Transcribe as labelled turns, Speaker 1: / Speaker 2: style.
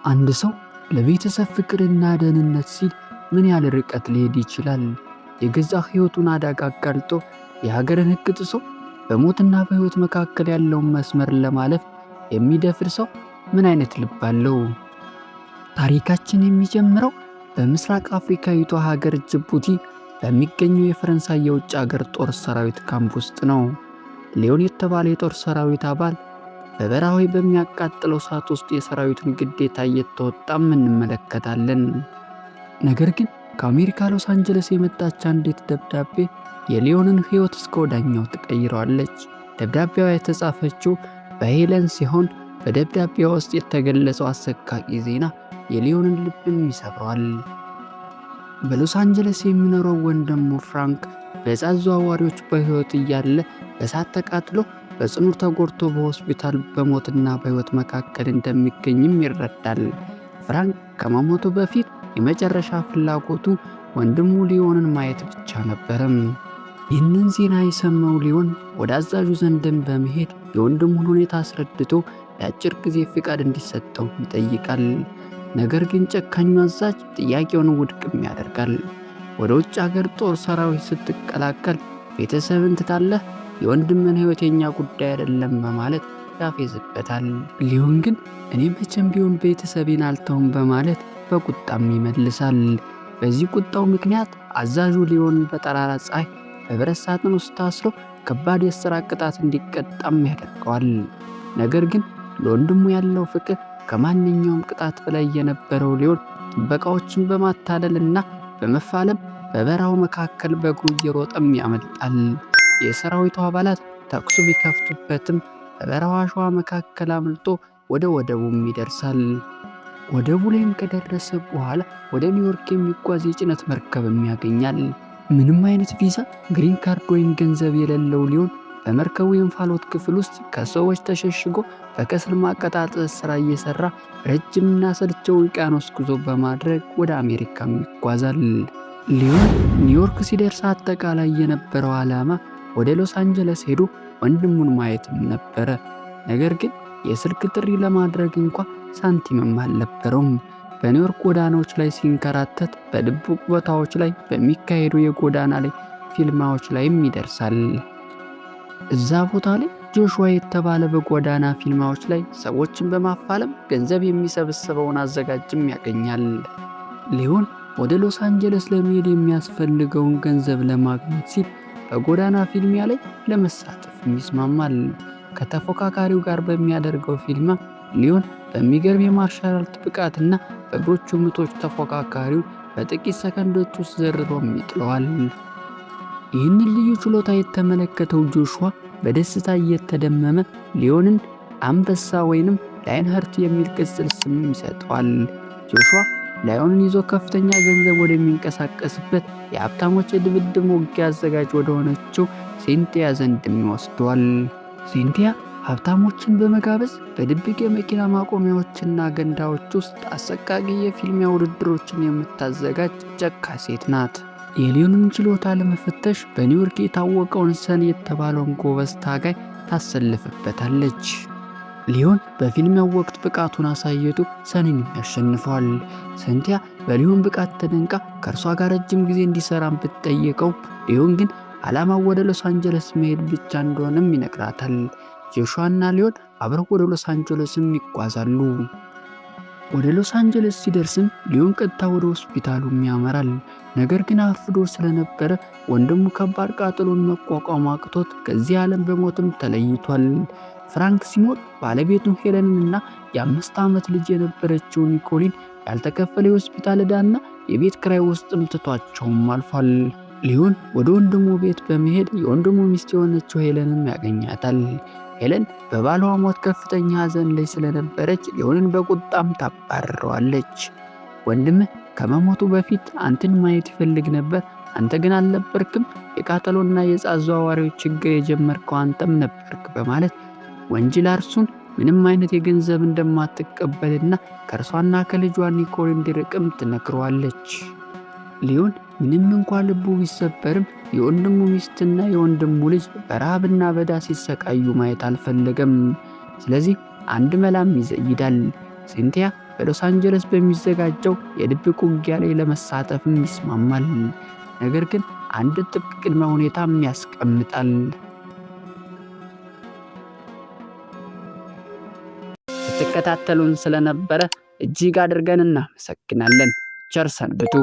Speaker 1: አንድ ሰው ለቤተሰብ ፍቅርና ደህንነት ሲል ምን ያህል ርቀት ሊሄድ ይችላል? የገዛ ሕይወቱን አደጋ አጋልጦ የሀገርን ሕግ ጥሶ በሞትና በሕይወት መካከል ያለውን መስመር ለማለፍ የሚደፍር ሰው ምን አይነት ልብ አለው? ታሪካችን የሚጀምረው በምስራቅ አፍሪካዊቷ ሀገር ጅቡቲ በሚገኘው የፈረንሳይ የውጭ ሀገር ጦር ሰራዊት ካምፕ ውስጥ ነው። ሊዮን የተባለ የጦር ሰራዊት አባል በበረሃው በሚያቃጥለው እሳት ውስጥ የሰራዊቱን ግዴታ እየተወጣም እንመለከታለን። ነገር ግን ከአሜሪካ ሎስ አንጀለስ የመጣች አንዲት ደብዳቤ የሊዮንን ሕይወት እስከ ወዲያኛው ትቀይረዋለች። ደብዳቤዋ የተጻፈችው በሄለን ሲሆን በደብዳቤዋ ውስጥ የተገለጸው አሰቃቂ ዜና የሊዮንን ልብም ይሰብረዋል። በሎስ አንጀለስ የሚኖረው ወንድሙ ፍራንክ በዕፅ አዘዋዋሪዎች በሕይወት እያለ በእሳት ተቃጥሎ በጽኑ ተጎድቶ በሆስፒታል በሞትና በሕይወት መካከል እንደሚገኝም ይረዳል። ፍራንክ ከመሞቱ በፊት የመጨረሻ ፍላጎቱ ወንድሙ ሊዮንን ማየት ብቻ ነበረም። ይህንን ዜና የሰማው ሊዮን ወደ አዛዡ ዘንድም በመሄድ የወንድሙን ሁኔታ አስረድቶ ለአጭር ጊዜ ፍቃድ እንዲሰጠው ይጠይቃል። ነገር ግን ጨካኙ አዛዥ ጥያቄውን ውድቅም ያደርጋል። ወደ ውጭ ሀገር ጦር ሰራዊት ስትቀላቀል ቤተሰብን ትታለህ፣ የወንድምን ሕይወት የኛ ጉዳይ አይደለም በማለት ያፌዝበታል። ሊዮን ግን እኔ መቼም ቢሆን ቤተሰቤን አልተውም በማለት በቁጣም ይመልሳል። በዚህ ቁጣው ምክንያት አዛዡ ሊዮንን በጠራራ ፀሐይ በብረት ሳጥን ውስጥ ታስሮ ከባድ የእስራት ቅጣት እንዲቀጣም ያደርገዋል። ነገር ግን ለወንድሙ ያለው ፍቅር ከማንኛውም ቅጣት በላይ የነበረው ሊዮን ጥበቃዎችን በማታለልና በመፋለም በበረሃው መካከል በእግሩ እየሮጠም ያመልጣል። የሰራዊቱ አባላት ተኩስ ቢከፍቱበትም በበረሃው አሸዋ መካከል አምልጦ ወደ ወደቡም ይደርሳል። ወደቡ ላይም ከደረሰ በኋላ ወደ ኒውዮርክ የሚጓዝ የጭነት መርከብም ያገኛል። ምንም አይነት ቪዛ፣ ግሪን ካርድ ወይም ገንዘብ የሌለው ሊዮን በመርከቡ የእንፋሎት ክፍል ውስጥ ከሰዎች ተሸሽጎ በከሰል ማቀጣጠል ሥራ እየሠራ ረጅምና አሰልቺ ውቅያኖስ ጉዞ በማድረግ ወደ አሜሪካም ይጓዛል። ሊዮን ኒውዮርክ ሲደርስ አጠቃላይ የነበረው ዓላማ ወደ ሎስ አንጀለስ ሄዶ ወንድሙን ማየትም ነበረ። ነገር ግን የስልክ ጥሪ ለማድረግ እንኳ ሳንቲምም አልነበረውም። በኒውዮርክ ጎዳናዎች ላይ ሲንከራተት በድብቅ ቦታዎች ላይ በሚካሄዱ የጎዳና ላይ ፊልማዎች ላይም ይደርሳል። እዛ ቦታ ላይ ጆሹዋ የተባለ በጎዳና ፊልማዎች ላይ ሰዎችን በማፋለም ገንዘብ የሚሰበስበውን አዘጋጅም ያገኛል። ሊዮን ወደ ሎስ አንጀለስ ለመሄድ የሚያስፈልገውን ገንዘብ ለማግኘት ሲል በጎዳና ፊልሚያ ላይ ለመሳተፍም ይስማማል። ከተፎካካሪው ጋር በሚያደርገው ፊልማ ሊዮን በሚገርም የማርሻል አርት ብቃትና በእግሮቹ ምቶች ተፎካካሪው በጥቂት ሰከንዶች ውስጥ ዘርሮም ይጥለዋል። ይህንን ልዩ ችሎታ የተመለከተው ጆሹዋ በደስታ እየተደመመ ሊዮንን አንበሳ ወይንም ላይንሃርት የሚል ቅጽል ስም ይሰጠዋል። ጆሹዋ ላዮንን ይዞ ከፍተኛ ገንዘብ ወደሚንቀሳቀስበት የሀብታሞች የድብድብ ውጊያ አዘጋጅ ወደሆነችው ሲንቲያ ዘንድም ይወስደዋል። ሲንቲያ ሀብታሞችን በመጋበዝ በድብቅ የመኪና ማቆሚያዎችና ገንዳዎች ውስጥ አሰቃቂ የፊልሚያ ውድድሮችን የምታዘጋጅ ጨካኝ ሴት ናት። የሊዮንን ችሎታ ለመፈተሽ በኒውዮርክ የታወቀውን ሰን የተባለውን ጎበዝ ታጋይ ታሰልፍበታለች። ሊዮን በፊልሚያው ወቅት ብቃቱን አሳይቶ ሰንን ያሸንፈዋል። ሲንቲያ በሊዮን ብቃት ተደንቃ ከእርሷ ጋር ረጅም ጊዜ እንዲሰራም ብትጠይቀው ሊዮን ግን ዓላማው ወደ ሎስ አንጀለስ መሄድ ብቻ እንደሆነም ይነግራታል። ጆሹዋና ሊዮን አብረው ወደ ሎስ አንጀለስም ይጓዛሉ። ወደ ሎስ አንጀለስ ሲደርስም ሊዮን ቀጥታ ወደ ሆስፒታሉም ያመራል። ነገር ግን አርፍዶ ስለነበረ ወንድሙ ከባድ ቃጠሎን መቋቋም አቅቶት ከዚህ ዓለም በሞትም ተለይቷል። ፍራንክ ሲሞት ባለቤቱን ሄለንንና የ5 ዓመት ልጅ የነበረችውን ኒኮሊን ያልተከፈለ የሆስፒታል ዕዳና የቤት ኪራይ ውስጥም ትቷቸውም አልፏል። ሊዮን ወደ ወንድሙ ቤት በመሄድ የወንድሙ ሚስት የሆነችው ሄለንን ያገኛታል። ሄለን በባሏ ሞት ከፍተኛ ሐዘን ላይ ስለነበረች ሊዮንን በቁጣም ታባርረዋለች። ወንድምህ ከመሞቱ በፊት አንተን ማየት ይፈልግ ነበር፣ አንተ ግን አልነበርክም። የቃጠሎና የዕፅ አዘዋዋሪዎች ችግር የጀመርከው አንተም ነበርክ በማለት ወንጅላ እርሱን ምንም አይነት የገንዘብ እንደማትቀበልና ከእርሷና ከልጇ ኒኮል እንዲርቅም ትነግረዋለች። ሊዮን ምንም እንኳን ልቡ ቢሰበርም የወንድሙ ሚስትና የወንድሙ ልጅ በረሃብና በዳ ሲሰቃዩ ማየት አልፈለገም። ስለዚህ አንድ መላም ይዘይዳል። ሲንቲያ በሎስ አንጀለስ በሚዘጋጀው የድብቅ ውጊያ ላይ ለመሳተፍም ይስማማል። ነገር ግን አንድ ጥብቅ ቅድመ ሁኔታም ያስቀምጣል። ስትከታተሉን ስለነበረ እጅግ አድርገን እናመሰግናለን። ቸር ሰንብቱ።